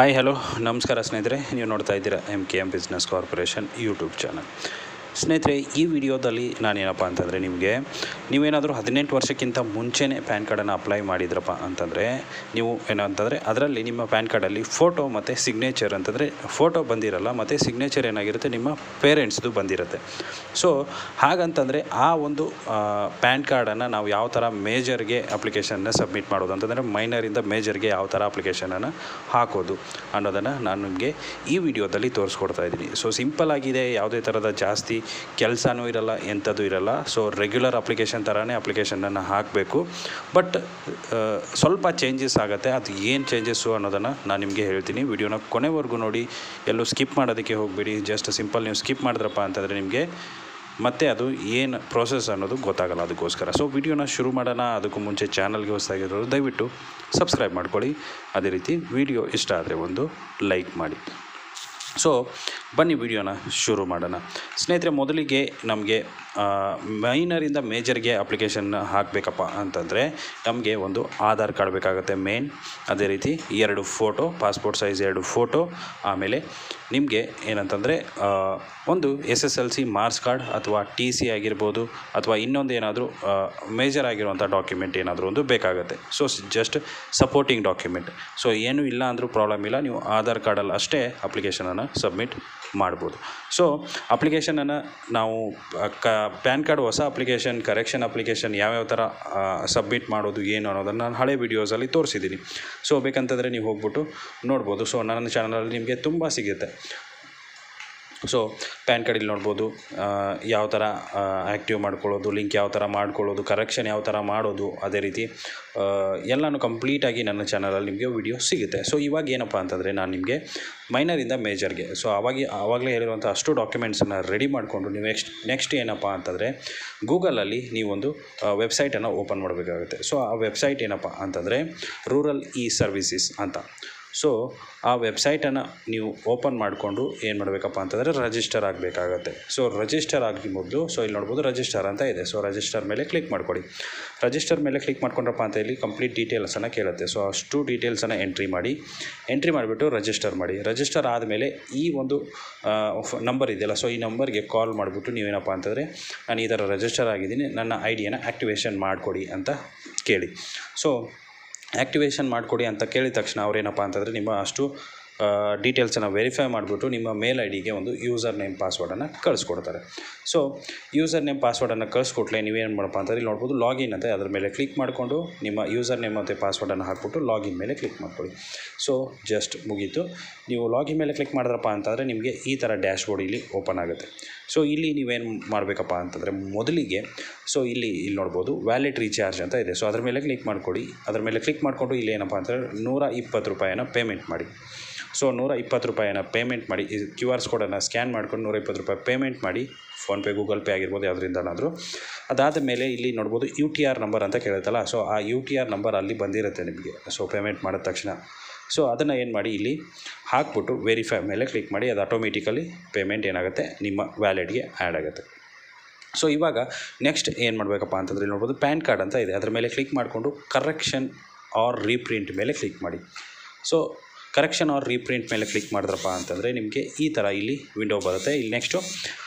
Hi hello ನಮಸ್ಕಾರ ಸ್ನೇಹಿತರೆ, ನೀವು ನೋಡ್ತಾ ಇದ್ದೀರಾ MKM business corporation YouTube channel. ಸ್ನೇಹಿತರೆ, ಈ ವಿಡಿಯೋದಲ್ಲಿ ನಾನೇನಪ್ಪ ಅಂತಂದರೆ ನೀವೇನಾದರೂ 18 ವರ್ಷಕ್ಕಿಂತ ಮುಂಚೆನೇ ಪ್ಯಾನ್ ಕಾರ್ಡನ್ನು ಅಪ್ಲೈ ಮಾಡಿದ್ರಪ್ಪ ಅಂತಂದರೆ ನೀವು ಏನಂತಂದರೆ ಅದರಲ್ಲಿ ನಿಮ್ಮ ಪ್ಯಾನ್ ಕಾರ್ಡಲ್ಲಿ ಫೋಟೋ ಮತ್ತು ಸಿಗ್ನೇಚರ್ ಅಂತಂದರೆ ಫೋಟೋ ಬಂದಿರಲ್ಲ ಮತ್ತು ಸಿಗ್ನೇಚರ್ ಏನಾಗಿರುತ್ತೆ ನಿಮ್ಮ ಪೇರೆಂಟ್ಸ್ದು ಬಂದಿರುತ್ತೆ. ಸೊ ಹಾಗಂತಂದರೆ ಆ ಒಂದು ಪ್ಯಾನ್ ಕಾರ್ಡನ್ನು ನಾವು ಯಾವ ಥರ ಮೇಜರ್ಗೆ ಅಪ್ಲಿಕೇಶನ್ನ ಸಬ್ಮಿಟ್ ಮಾಡೋದು ಅಂತಂದರೆ ಮೈನರಿಂದ ಮೇಜರ್ಗೆ ಯಾವ ಥರ ಅಪ್ಲಿಕೇಶನನ್ನು ಹಾಕೋದು ಅನ್ನೋದನ್ನು ನಾನು ನಿಮಗೆ ಈ ವಿಡಿಯೋದಲ್ಲಿ ತೋರಿಸ್ಕೊಡ್ತಾ ಇದ್ದೀನಿ. ಸೊ ಸಿಂಪಲ್ ಆಗಿದೆ, ಯಾವುದೇ ಥರದ ಜಾಸ್ತಿ ಕೆಲಸನೂ ಇರಲ್ಲ, ಎಂಥದ್ದು ಇರಲ್ಲ. ಸೊ ರೆಗ್ಯುಲರ್ ಅಪ್ಲಿಕೇಶನ್ ಥರನೇ ಅಪ್ಲಿಕೇಶನನ್ನು ಹಾಕಬೇಕು, ಬಟ್ ಸ್ವಲ್ಪ ಚೇಂಜಸ್ ಆಗುತ್ತೆ. ಅದು ಏನು ಚೇಂಜಸ್ಸು ಅನ್ನೋದನ್ನು ನಾನು ನಿಮಗೆ ಹೇಳ್ತೀನಿ. ವಿಡಿಯೋನ ಕೊನೆವರೆಗೂ ನೋಡಿ, ಎಲ್ಲೂ ಸ್ಕಿಪ್ ಮಾಡೋದಕ್ಕೆ ಹೋಗಬೇಡಿ. ಜಸ್ಟ್ ಸಿಂಪಲ್ ನೀವು ಸ್ಕಿಪ್ ಮಾಡಿದ್ರಪ್ಪ ಅಂತಂದರೆ ನಿಮಗೆ ಮತ್ತೆ ಅದು ಏನು ಪ್ರೋಸೆಸ್ ಅನ್ನೋದು ಗೊತ್ತಾಗಲ್ಲ. ಅದಕ್ಕೋಸ್ಕರ ಸೊ ವಿಡಿಯೋನ ಶುರು ಮಾಡೋಣ. ಅದಕ್ಕೂ ಮುಂಚೆ ಚಾನಲ್ಗೆ ಹೊಸದಾಗಿರೋರು ದಯವಿಟ್ಟು ಸಬ್ಸ್ಕ್ರೈಬ್ ಮಾಡ್ಕೊಳ್ಳಿ. ಅದೇ ರೀತಿ ವಿಡಿಯೋ ಇಷ್ಟ ಆದರೆ ಒಂದು ಲೈಕ್ ಮಾಡಿ. ಸೊ ಬನ್ನಿ ವಿಡಿಯೋನ ಶುರು ಮಾಡೋಣ. ಸ್ನೇಹಿತರೆ, ಮೊದಲಿಗೆ ನಮಗೆ ಮೈನರಿಂದ ಮೇಜರ್ಗೆ ಅಪ್ಲಿಕೇಶನ್ ಹಾಕಬೇಕಪ್ಪ ಅಂತಂದರೆ ನಮಗೆ ಒಂದು ಆಧಾರ್ ಕಾರ್ಡ್ ಬೇಕಾಗುತ್ತೆ ಮೇನ್. ಅದೇ ರೀತಿ 2 ಫೋಟೋ, ಪಾಸ್ಪೋರ್ಟ್ ಸೈಜ್ 2 ಫೋಟೋ. ಆಮೇಲೆ ನಿಮಗೆ ಏನಂತಂದರೆ ಒಂದು SSLC ಮಾರ್ಕ್ಸ್ ಕಾರ್ಡ್ ಅಥವಾ TC ಆಗಿರ್ಬೋದು, ಅಥವಾ ಇನ್ನೊಂದು ಏನಾದರೂ ಮೇಜರ್ ಆಗಿರುವಂಥ ಡಾಕ್ಯುಮೆಂಟ್ ಏನಾದರೂ ಒಂದು ಬೇಕಾಗುತ್ತೆ. So just supporting document. So ಏನೂ ಇಲ್ಲ ಅಂದರೂ ಪ್ರಾಬ್ಲಮ್ ಇಲ್ಲ, ನೀವು ಆಧಾರ್ ಕಾರ್ಡಲ್ಲಿ ಅಷ್ಟೇ ಅಪ್ಲಿಕೇಶನನ್ನು ಸಬ್ಮಿಟ್ ಮಾಡ್ಬೋದು. ಸೊ ಅಪ್ಲಿಕೇಶನನ್ನು ನಾವು ಪ್ಯಾನ್ ಕಾರ್ಡ್ ಹೊಸ ಅಪ್ಲಿಕೇಶನ್, ಕರೆಕ್ಷನ್ ಅಪ್ಲಿಕೇಶನ್ ಯಾವ್ಯಾವ ಥರ ಸಬ್ಮಿಟ್ ಮಾಡೋದು ಏನು ಅನ್ನೋದನ್ನು ನಾನು ಹಳೆ ವೀಡಿಯೋಸಲ್ಲಿ ತೋರಿಸಿದ್ದೀನಿ. ಸೊ ಬೇಕಂತಂದರೆ ನೀವು ಹೋಗ್ಬಿಟ್ಟು ನೋಡ್ಬೋದು. ಸೊ ನನ್ನ ಚಾನಲಲ್ಲಿ ನಿಮಗೆ ತುಂಬ ಸಿಗುತ್ತೆ. ಸೊ ಪ್ಯಾನ್ ಕಾರ್ಡ್ ಇಲ್ಲಿ ನೋಡ್ಬೋದು, ಯಾವ ಥರ ಆ್ಯಕ್ಟಿವ್ ಮಾಡ್ಕೊಳ್ಳೋದು, ಲಿಂಕ್ ಯಾವ ಥರ ಮಾಡ್ಕೊಳ್ಳೋದು, ಕರೆಕ್ಷನ್ ಯಾವ ಥರ ಮಾಡೋದು, ಅದೇ ರೀತಿ ಎಲ್ಲನೂ ಕಂಪ್ಲೀಟಾಗಿ ನನ್ನ ಚಾನಲಲ್ಲಿ ನಿಮಗೆ ವಿಡಿಯೋ ಸಿಗುತ್ತೆ. ಸೊ ಇವಾಗ ಏನಪ್ಪ ಅಂತಂದರೆ ನಾನು ನಿಮಗೆ ಮೈನರಿಂದ ಮೇಜರ್ಗೆ ಸೊ ಆವಾಗಲೇ ಹೇಳಿರುವಂಥ ಅಷ್ಟು ಡಾಕ್ಯುಮೆಂಟ್ಸನ್ನು ರೆಡಿ ಮಾಡಿಕೊಂಡು ನೀವು ನೆಕ್ಸ್ಟ್ ಏನಪ್ಪ ಅಂತಂದರೆ ಗೂಗಲಲ್ಲಿ ನೀವೊಂದು ವೆಬ್ಸೈಟನ್ನು ಓಪನ್ ಮಾಡಬೇಕಾಗುತ್ತೆ. ಸೊ ಆ ವೆಬ್ಸೈಟ್ ಏನಪ್ಪ ಅಂತಂದರೆ ರೂರಲ್ ಇ-ಸರ್ವಿಸಸ್ ಅಂತ. ಸೊ ಆ ವೆಬ್ಸೈಟನ್ನು ನೀವು ಓಪನ್ ಮಾಡಿಕೊಂಡು ಏನು ಮಾಡಬೇಕಪ್ಪ ಅಂತಂದರೆ ರಿಜಿಸ್ಟರ್ ಆಗಬೇಕಾಗತ್ತೆ. ಸೊ ರಿಜಿಸ್ಟರ್ ಆಗಿ ಮೊದಲು ಸೊ ಇಲ್ಲಿ ನೋಡ್ಬೋದು ರಿಜಿಸ್ಟರ್ ಅಂತ ಇದೆ. ಸೊ ರಿಜಿಸ್ಟರ್ ಮೇಲೆ ಕ್ಲಿಕ್ ಮಾಡಿಕೊಡಿ. ರಿಜಿಸ್ಟರ್ ಮೇಲೆ ಕ್ಲಿಕ್ ಮಾಡ್ಕೊಂಡ್ರಪ್ಪ ಅಂತ ಇಲ್ಲಿ ಕಂಪ್ಲೀಟ್ ಡೀಟೇಲ್ಸನ್ನು ಕೇಳುತ್ತೆ. ಸೊ ಅಷ್ಟು ಡೀಟೇಲ್ಸನ್ನು ಎಂಟ್ರಿ ಮಾಡಿಬಿಟ್ಟು ರಿಜಿಸ್ಟರ್ ಮಾಡಿ. ರಿಜಿಸ್ಟರ್ ಆದಮೇಲೆ ಈ ಒಂದು ನಂಬರ್ ಇದೆಯಲ್ಲ, ಸೊ ಈ ನಂಬರ್ಗೆ ಕಾಲ್ ಮಾಡಿಬಿಟ್ಟು ನೀವೇನಪ್ಪ ಅಂತಂದರೆ ನಾನು ಈ ಥರ ರಿಜಿಸ್ಟರ್ ಆಗಿದ್ದೀನಿ, ನನ್ನ ಐಡಿಯನ್ನು ಆ್ಯಕ್ಟಿವೇಷನ್ ಮಾಡಿಕೊಡಿ ಅಂತ ಕೇಳಿ. ಸೊ ಆ್ಯಕ್ಟಿವೇಷನ್ ಮಾಡಿಕೊಡಿ ಅಂತ ಕೇಳಿದ ತಕ್ಷಣ ಅವ್ರೇನಪ್ಪ ಅಂತಂದರೆ ನಿಮ್ಮ ಅಷ್ಟು ಡೀಟೇಲ್ಸನ್ನು ವೆರಿಫೈ ಮಾಡಿಬಿಟ್ಟು ನಿಮ್ಮ ಮೇಲ್ ಐಡಿಗೆ ಒಂದು ಯೂಸರ್ ನೇಮ್ ಪಾಸ್ವರ್ಡನ್ನು ಕಳಿಸ್ಕೊಡ್ತಾರೆ. ಸೊ ಯೂಸರ್ ನೇಮ್ ಪಾಸ್ವರ್ಡನ್ನು ಕಳಿಸ್ಕೊಟ್ಲೆ ನೀವೇನು ಮಾಡಪ್ಪ ಅಂತಂದರೆ ಇಲ್ಲಿ ನೋಡ್ಬೋದು ಲಾಗಿನ್ ಅಂತ, ಅದ್ರ ಮೇಲೆ ಕ್ಲಿಕ್ ಮಾಡಿಕೊಂಡು ನಿಮ್ಮ ಯೂಸರ್ ನೇಮ್ ಮತ್ತು ಪಾಸ್ವರ್ಡನ್ನು ಹಾಕ್ಬಿಟ್ಟು ಲಾಗಿನ್ ಮೇಲೆ ಕ್ಲಿಕ್ ಮಾಡ್ಕೊಳ್ಳಿ. ಸೊ ಜಸ್ಟ್ ಮುಗೀತು. ನೀವು ಲಾಗಿನ್ ಮೇಲೆ ಕ್ಲಿಕ್ ಮಾಡಿದ್ರಪ್ಪ ಅಂತಂದರೆ ನಿಮಗೆ ಈ ಥರ ಡ್ಯಾಶ್ ಬೋರ್ಡ್ ಇಲ್ಲಿ ಓಪನ್ ಆಗುತ್ತೆ. ಸೊ ಇಲ್ಲಿ ನೀವೇನು ಮಾಡಬೇಕಪ್ಪ ಅಂತಂದರೆ ಮೊದಲಿಗೆ ಸೊ ಇಲ್ಲಿ ನೋಡ್ಬೋದು ವ್ಯಾಲೆಟ್ ರೀಚಾರ್ಜ್ ಅಂತ ಇದೆ. ಸೊ ಅದ್ರ ಮೇಲೆ ಕ್ಲಿಕ್ ಮಾಡಿಕೊಡಿ. ಅದ್ರ ಮೇಲೆ ಕ್ಲಿಕ್ ಮಾಡಿಕೊಂಡು ಇಲ್ಲಿ ಏನಪ್ಪ ಅಂತಂದರೆ 120 ರೂಪಾಯಿನ ಪೇಮೆಂಟ್ ಮಾಡಿ. ಸೊ 120 ರೂಪಾಯಿನ ಪೇಮೆಂಟ್ ಮಾಡಿ. ಈ QR ಕೋಡನ್ನು ಸ್ಕ್ಯಾನ್ ಮಾಡ್ಕೊಂಡು 120 ರೂಪಾಯಿ ಪೇಮೆಂಟ್ ಮಾಡಿ. ಫೋನ್ಪೇ, ಗೂಗಲ್ ಪೇ ಆಗಿರ್ಬೋದು, ಯಾವುದರಿಂದನಾದರೂ. ಅದಾದ ಮೇಲೆ ಇಲ್ಲಿ ನೋಡ್ಬೋದು UTR ನಂಬರ್ ಅಂತ ಕೇಳುತ್ತಲ್ಲ, ಸೊ ಆ UTR ನಂಬರ್ ಅಲ್ಲಿ ಬಂದಿರುತ್ತೆ ನಿಮಗೆ. ಸೊ ಪೇಮೆಂಟ್ ಮಾಡಿದ ತಕ್ಷಣ ಸೊ ಅದನ್ನು ಏನು ಮಾಡಿ ಇಲ್ಲಿ ಹಾಕ್ಬಿಟ್ಟು ವೆರಿಫೈ ಮೇಲೆ ಕ್ಲಿಕ್ ಮಾಡಿ. ಅದು ಆಟೋಮೆಟಿಕಲಿ ಪೇಮೆಂಟ್ ಏನಾಗುತ್ತೆ ನಿಮ್ಮ ವ್ಯಾಲೆಟ್ಗೆ ಆ್ಯಡ್ ಆಗುತ್ತೆ. ಸೊ ಇವಾಗ ನೆಕ್ಸ್ಟ್ ಏನು ಮಾಡಬೇಕಪ್ಪ ಅಂತಂದರೆ ಇಲ್ಲಿ ನೋಡ್ಬೋದು ಪ್ಯಾನ್ ಕಾರ್ಡ್ ಅಂತ ಇದೆ. ಅದರ ಮೇಲೆ ಕ್ಲಿಕ್ ಮಾಡಿಕೊಂಡು ಕರೆಕ್ಷನ್ ಆರ್ ರೀಪ್ರಿಂಟ್ ಮೇಲೆ ಕ್ಲಿಕ್ ಮಾಡಿ. ಸೊ ಕರೆಕ್ಷನ್ ಆರ್ ರೀಪ್ರಿಂಟ್ ಮೇಲೆ ಕ್ಲಿಕ್ ಮಾಡಿದ್ರಪ್ಪ ಅಂತಂದರೆ ನಿಮಗೆ ಈ ಥರ ಇಲ್ಲಿ ವಿಂಡೋ ಬರುತ್ತೆ. ಇಲ್ಲಿ ನೆಕ್ಸ್ಟು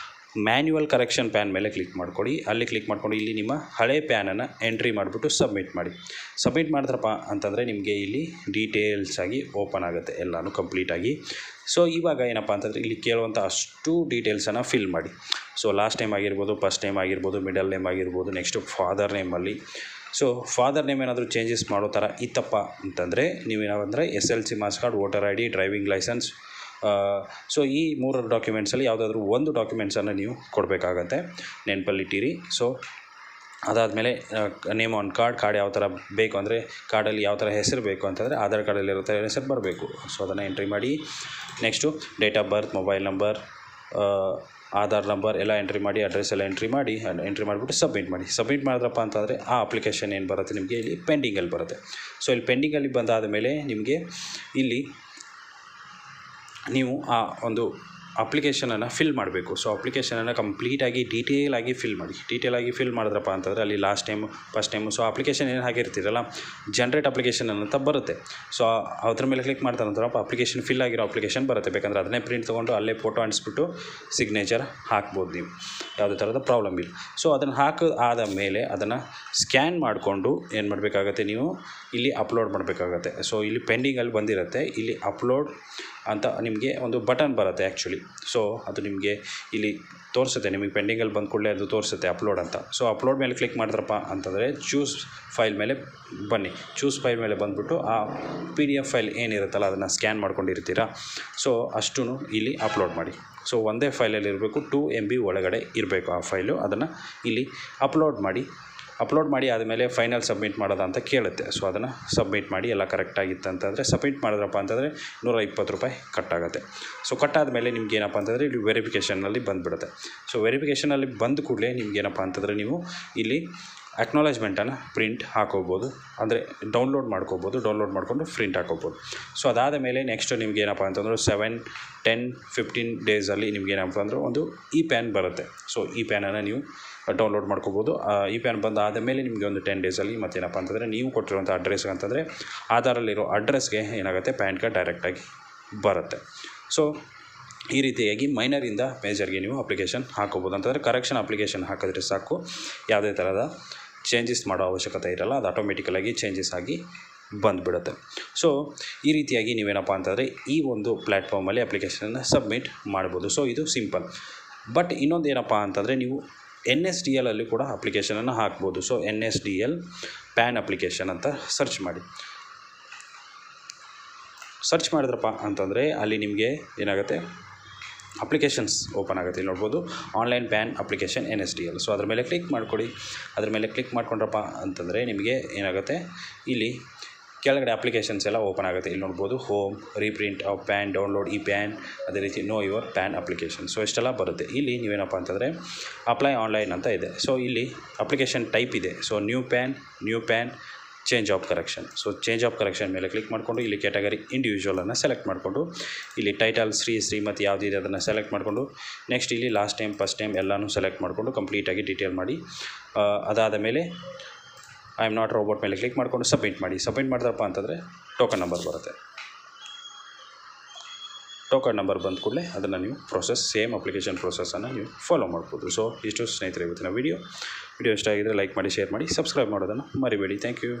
ಮ್ಯಾನ್ಯುವಲ್ ಕರೆಕ್ಷನ್ ಪ್ಯಾನ್ ಮೇಲೆ ಕ್ಲಿಕ್ ಮಾಡ್ಕೊಳ್ಳಿ. ಅಲ್ಲಿ ಕ್ಲಿಕ್ ಮಾಡಿಕೊಂಡು ಇಲ್ಲಿ ನಿಮ್ಮ ಹಳೆ ಪ್ಯಾನನ್ನು ಎಂಟ್ರಿ ಮಾಡಿಬಿಟ್ಟು ಸಬ್ಮಿಟ್ ಮಾಡಿ. ಸಬ್ಮಿಟ್ ಮಾಡಿದ್ರಪ್ಪ ಅಂತಂದರೆ ನಿಮಗೆ ಇಲ್ಲಿ ಡೀಟೇಲ್ಸ್ ಆಗಿ ಓಪನ್ ಆಗುತ್ತೆ ಎಲ್ಲನೂ ಕಂಪ್ಲೀಟಾಗಿ. ಸೊ ಇವಾಗ ಏನಪ್ಪ ಅಂತಂದರೆ ಇಲ್ಲಿ ಕೇಳುವಂಥ ಅಷ್ಟು ಡೀಟೇಲ್ಸನ್ನು ಫಿಲ್ ಮಾಡಿ. ಸೊ ಲಾಸ್ಟ್ ನೇಮ್ ಆಗಿರ್ಬೋದು, ಫಸ್ಟ್ ನೇಮ್ ಆಗಿರ್ಬೋದು, ಮಿಡಲ್ ನೇಮ್ ಆಗಿರ್ಬೋದು, ನೆಕ್ಸ್ಟು ಫಾದರ್ ನೇಮಲ್ಲಿ ಸೊ ಫಾದರ್ ನೇಮ್ ಏನಾದರೂ ಚೇಂಜಸ್ ಮಾಡೋ ಥರ ಇತ್ತಪ್ಪ ಅಂತಂದರೆ ನೀವೇನಾವಂದರೆ SSLC marks card, voter ID, driving licence. So ಈ 3 ಡಾಕ್ಯುಮೆಂಟ್ಸಲ್ಲಿ ಯಾವುದಾದ್ರೂ ಒಂದು ಡಾಕ್ಯುಮೆಂಟ್ಸನ್ನು ನೀವು ಕೊಡಬೇಕಾಗತ್ತೆ, ನೆನಪಲ್ಲಿಟ್ಟಿರಿ. ಸೊ ಅದಾದಮೇಲೆ ನೇಮ್ ಆನ್ ಕಾರ್ಡ್ ಯಾವ ಥರ ಬೇಕು ಅಂದರೆ ಕಾರ್ಡಲ್ಲಿ ಯಾವ ಥರ ಹೆಸರು ಬೇಕು ಅಂತಂದರೆ ಆಧಾರ್ ಕಾರ್ಡಲ್ಲಿರೋ ಥರ ಹೆಸರು ಬರಬೇಕು. ಸೊ ಅದನ್ನು ಎಂಟ್ರಿ ಮಾಡಿ. Next date of birth, mobile number, Aadhaar number ಎಲ್ಲ ಎಂಟ್ರಿ ಮಾಡಿ, ಅಡ್ರೆಸ್ ಎಲ್ಲ ಎಂಟ್ರಿ ಮಾಡಿಬಿಟ್ಟು ಸಬ್ಮಿಟ್ ಮಾಡಿ. ಸಬ್ಮಿಟ್ ಮಾಡಿದ್ರಪ್ಪ ಅಂತಂದರೆ ಆ ಅಪ್ಲಿಕೇಶನ್ ಏನು ಬರುತ್ತೆ ನಿಮಗೆ ಇಲ್ಲಿ ಪೆಂಡಿಂಗಲ್ಲಿ ಬರುತ್ತೆ. ಸೊ ಇಲ್ಲಿ ಪೆಂಡಿಂಗಲ್ಲಿ ಬಂದಾದ ಮೇಲೆ ನಿಮಗೆ ಇಲ್ಲಿ ನೀವು ಆ ಒಂದು ಅಪ್ಲಿಕೇಶನನ್ನು ಫಿಲ್ ಮಾಡಬೇಕು. ಸೊ ಅಪ್ಲಿಕೇಶನನ್ನು ಕಂಪ್ಲೀಟಾಗಿ ಡೀಟೇಲಾಗಿ ಫಿಲ್ ಮಾಡಿ. ಡೀಟೇಲಾಗಿ ಫಿಲ್ ಮಾಡಿದ್ರಪ್ಪ ಅಂತಂದರೆ ಅಲ್ಲಿ last time first time so application ಏನು ಹಾಕಿರ್ತೀರಲ್ಲ, ಜನ್ರೇಟ್ ಅಪ್ಲಿಕೇಶನ್ ಅಂತ ಬರುತ್ತೆ. ಸೊ ಅದ್ರ ಮೇಲೆ ಕ್ಲಿಕ್ ಮಾಡ್ತಾ ನಂತರಪ್ಪ ಅಪ್ಲಿಕೇಶನ್ ಫಿಲ್ ಆಗಿರೋ ಅಪ್ಲಿಕೇಶನ್ ಬರುತ್ತೆ. ಬೇಕಂದರೆ ಅದನ್ನೇ ಪ್ರಿಂಟ್ ತೊಗೊಂಡು ಅಲ್ಲೇ ಫೋಟೋ ಅಂಟಿಸ್ಬಿಟ್ಟು ಸಿಗ್ನೇಚರ್ ಹಾಕ್ಬೋದು ನೀವು, ಯಾವುದೇ ಥರದ ಪ್ರಾಬ್ಲಮ್ ಇಲ್ಲ. ಸೊ ಅದನ್ನು ಆದ ಮೇಲೆ ಅದನ್ನು ಸ್ಕ್ಯಾನ್ ಮಾಡಿಕೊಂಡು ಏನು ಮಾಡಬೇಕಾಗತ್ತೆ, ನೀವು ಇಲ್ಲಿ ಅಪ್ಲೋಡ್ ಮಾಡಬೇಕಾಗತ್ತೆ. ಸೊ ಇಲ್ಲಿ ಪೆಂಡಿಂಗಲ್ಲಿ ಬಂದಿರುತ್ತೆ, ಇಲ್ಲಿ ಅಪ್ಲೋಡ್ ಅಂತ ನಿಮಗೆ ಒಂದು ಬಟನ್ ಬರುತ್ತೆ ಆ್ಯಕ್ಚುಲಿ. ಸೊ ಅದು ನಿಮಗೆ ಇಲ್ಲಿ ತೋರಿಸುತ್ತೆ, ನಿಮಗೆ ಪೆಂಡಿಂಗಲ್ಲಿ ಬಂದ ಕೂಡಲೇ ಅದು ತೋರಿಸುತ್ತೆ ಅಪ್ಲೋಡ್ ಅಂತ. ಸೊ ಅಪ್ಲೋಡ್ ಮೇಲೆ ಕ್ಲಿಕ್ ಮಾಡಿದ್ರಪ್ಪ ಅಂತಂದರೆ ಚೂಸ್ ಫೈಲ್ ಮೇಲೆ ಬನ್ನಿ. ಚೂಸ್ ಫೈಲ್ ಮೇಲೆ ಬಂದುಬಿಟ್ಟು ಆ PDF ಫೈಲ್ ಏನಿರುತ್ತಲ್ಲ ಅದನ್ನು ಸ್ಕ್ಯಾನ್ ಮಾಡ್ಕೊಂಡಿರ್ತೀರ. ಸೊ ಅಷ್ಟೂ ಇಲ್ಲಿ ಅಪ್ಲೋಡ್ ಮಾಡಿ. ಸೊ ಒಂದೇ ಫೈಲಲ್ಲಿ ಇರಬೇಕು, 2 MB ಒಳಗಡೆ ಇರಬೇಕು ಆ ಫೈಲು. ಅದನ್ನು ಇಲ್ಲಿ ಅಪ್ಲೋಡ್ ಮಾಡಿ ಆದಮೇಲೆ ಫೈನಲ್ ಸಬ್ಮಿಟ್ ಮಾಡೋದು ಅಂತ ಕೇಳುತ್ತೆ. ಸೊ ಅದನ್ನು ಸಬ್ಮಿಟ್ ಮಾಡಿ ಎಲ್ಲ ಕರೆಕ್ಟಾಗಿತ್ತು ಅಂತಂದರೆ ಸಬ್ಮಿಟ್ ಮಾಡಿದ್ರಪ್ಪ ಅಂತಂದರೆ ₹120 ಕಟ್ಟಾಗುತ್ತೆ. ಸೊ ಕಟ್ಟಾದ ಮೇಲೆ ನಿಮ್ಗೆ ಏನಪ್ಪ ಅಂತಂದರೆ ಇಲ್ಲಿ ವೆರಿಫಿಕೇಷನಲ್ಲಿ ಬಂದುಬಿಡುತ್ತೆ. ಸೊ ವೆರಿಫಿಕೇಷನಲ್ಲಿ ಬಂದ ಕೂಡಲೇ ನಿಮ್ಗೇನಪ್ಪ ಅಂತಂದರೆ ನೀವು ಇಲ್ಲಿ ಅಕ್ನಾಲೇಜ್ಮೆಂಟನ್ನು ಪ್ರಿಂಟ್ ಹಾಕೋಬೋದು, ಅಂದರೆ ಡೌನ್ಲೋಡ್ ಮಾಡ್ಕೋಬೋದು. ಡೌನ್ಲೋಡ್ ಮಾಡಿಕೊಂಡು ಪ್ರಿಂಟ್ ಹಾಕೋಬೋದು. ಸೊ ಅದಾದ ಮೇಲೆ ನೆಕ್ಸ್ಟ್ ನಿಮ್ಗೆ ಏನಪ್ಪ ಅಂತಂದ್ರೆ 7, 10, 15 ಡೇಸಲ್ಲಿ ನಿಮ್ಗೇನಪ್ಪ ಅಂದ್ರೆ ಒಂದು PAN ಬರುತ್ತೆ. ಸೊ PANನ್ನು ನೀವು ಡೌನ್ಲೋಡ್ ಮಾಡ್ಕೋಬೋದು. PAN ಬಂದಾದ ಮೇಲೆ ನಿಮಗೆ ಒಂದು 10 ಡೇಸಲ್ಲಿ ಮತ್ತೇನಪ್ಪ ಅಂತಂದರೆ ನೀವು ಕೊಟ್ಟಿರುವಂಥ ಅಡ್ರೆಸ್ಗೆ ಅಂತಂದರೆ ಆಧಾರಲ್ಲಿರೋ ಅಡ್ರೆಸ್ಗೆ ಏನಾಗುತ್ತೆ ಪ್ಯಾನ್ ಕಾರ್ಡ್ ಡೈರೆಕ್ಟಾಗಿ ಬರುತ್ತೆ. ಸೊ ಈ ರೀತಿಯಾಗಿ ಮೈನರಿಂದ ಮೇಜರ್ಗೆ ನೀವು ಅಪ್ಲಿಕೇಶನ್ ಹಾಕೋಬೋದು. ಅಂತಂದರೆ ಕರೆಕ್ಷನ್ ಅಪ್ಲಿಕೇಶನ್ ಹಾಕಿದ್ರೆ ಸಾಕು, ಯಾವುದೇ ಥರದ ಚೇಂಜಸ್ ಮಾಡೋ ಅವಶ್ಯಕತೆ ಇರಲ್ಲ, ಅದು ಆಟೋಮೆಟಿಕಲಾಗಿ ಚೇಂಜಸ್ ಆಗಿ ಬಂದುಬಿಡುತ್ತೆ. ಸೊ ಈ ರೀತಿಯಾಗಿ ನೀವೇನಪ್ಪ ಅಂತಂದರೆ ಈ ಒಂದು ಪ್ಲ್ಯಾಟ್ಫಾರ್ಮಲ್ಲಿ ಅಪ್ಲಿಕೇಶನನ್ನು ಸಬ್ಮಿಟ್ ಮಾಡ್ಬೋದು. ಸೊ ಇದು ಸಿಂಪಲ್. ಬಟ್ ಇನ್ನೊಂದು ಏನಪ್ಪ ಅಂತಂದರೆ ನೀವು NSDL ಅಲ್ಲಿ ಕೂಡ ಅಪ್ಲಿಕೇಶನನ್ನು ಹಾಕ್ಬೋದು. ಸೊ NSDL PAN ಅಪ್ಲಿಕೇಶನ್ ಅಂತ ಸರ್ಚ್ ಮಾಡಿ. ಸರ್ಚ್ ಮಾಡಿದ್ರಪ್ಪ ಅಂತಂದರೆ ಅಲ್ಲಿ ನಿಮಗೆ ಏನಾಗುತ್ತೆ, ಅಪ್ಲಿಕೇಶನ್ಸ್ ಓಪನ್ ಆಗುತ್ತೆ. ಇಲ್ಲಿ ನೋಡ್ಬೋದು online PAN application NSDL. So ಅದ್ರ ಮೇಲೆ ಕ್ಲಿಕ್ ಮಾಡಿಕೊಡಿ. ಅದ್ರ ಮೇಲೆ ಕ್ಲಿಕ್ ಮಾಡ್ಕೊಂಡ್ರಪ್ಪ ಅಂತಂದರೆ ನಿಮಗೆ ಏನಾಗುತ್ತೆ, ಇಲ್ಲಿ ಕೆಳಗಡೆ ಅಪ್ಲಿಕೇಶನ್ಸ್ ಎಲ್ಲ ಓಪನ್ ಆಗುತ್ತೆ. ಇಲ್ಲಿ ನೋಡ್ಬೋದು home, reprint of PAN, download PAN, ಅದೇ ರೀತಿ know your PAN application. So ಇಷ್ಟೆಲ್ಲ ಬರುತ್ತೆ. ಇಲ್ಲಿ ನೀವೇನಪ್ಪ ಅಂತಂದರೆ ಅಪ್ಲೈ ಆನ್ಲೈನ್ ಅಂತ ಇದೆ. ಸೊ ಇಲ್ಲಿ ಅಪ್ಲಿಕೇಶನ್ ಟೈಪ್ ಇದೆ. So new PAN change of correction. So change of correction ಮೇಲೆ ಕ್ಲಿಕ್ ಮಾಡಿಕೊಂಡು ಇಲ್ಲಿ ಕ್ಯಾಟಗರಿ ಇಂಡಿವಿಜುವಲನ್ನು ಸೆಲೆಕ್ಟ್ ಮಾಡಿಕೊಂಡು ಇಲ್ಲಿ ಟೈಟಲ್ ಶ್ರೀಮತಿ ಯಾವುದಿದೆ ಅದನ್ನು ಸೆಲೆಕ್ಟ್ ಮಾಡಿಕೊಂಡು ನೆಕ್ಸ್ಟ್ ಇಲ್ಲಿ ಲಾಸ್ಟ್ ಟೈಮ್ ಫಸ್ಟ್ ಟೈಮ್ ಎಲ್ಲನೂ ಸೆಲೆಕ್ಟ್ ಮಾಡಿಕೊಂಡು ಕಂಪ್ಲೀಟಾಗಿ ಡೀಟೇಲ್ ಮಾಡಿ ಅದಾದ ಮೇಲೆ ಐ ಆಮ್ ನಾಟ್ ರೋಬೋಟ್ ಮೇಲೆ ಕ್ಲಿಕ್ ಮಾಡಿಕೊಂಡು ಸಬ್ಮಿಟ್ ಮಾಡಿ. ಸಬ್ಮಿಟ್ ಮಾಡಿದ್ರಪ್ಪ ಅಂತಂದರೆ ಟೋಕನ್ ನಂಬರ್ ಬರುತ್ತೆ. ಟೋಕನ್ ನಂಬರ್ ಬಂದ ಕೂಡಲೇ ಅದನ್ನು ನೀವು ಸೇಮ್ ಅಪ್ಲಿಕೇಶನ್ ಪ್ರೋಸೆಸ್ಸನ್ನು ನೀವು ಫಾಲೋ ಮಾಡ್ಬೋದು. ಸೊ ಇಷ್ಟು ಸ್ನೇಹಿತರೆ ಇವತ್ತಿನ ವಿಡಿಯೋ ಇಷ್ಟ ಆಗಿದ್ದರೆ ಲೈಕ್ ಮಾಡಿ, ಶೇರ್ ಮಾಡಿ, ಸಬ್ಸ್ಕ್ರೈಬ್ ಮಾಡೋದನ್ನು ಮರಿಬೇಡಿ. Thank you.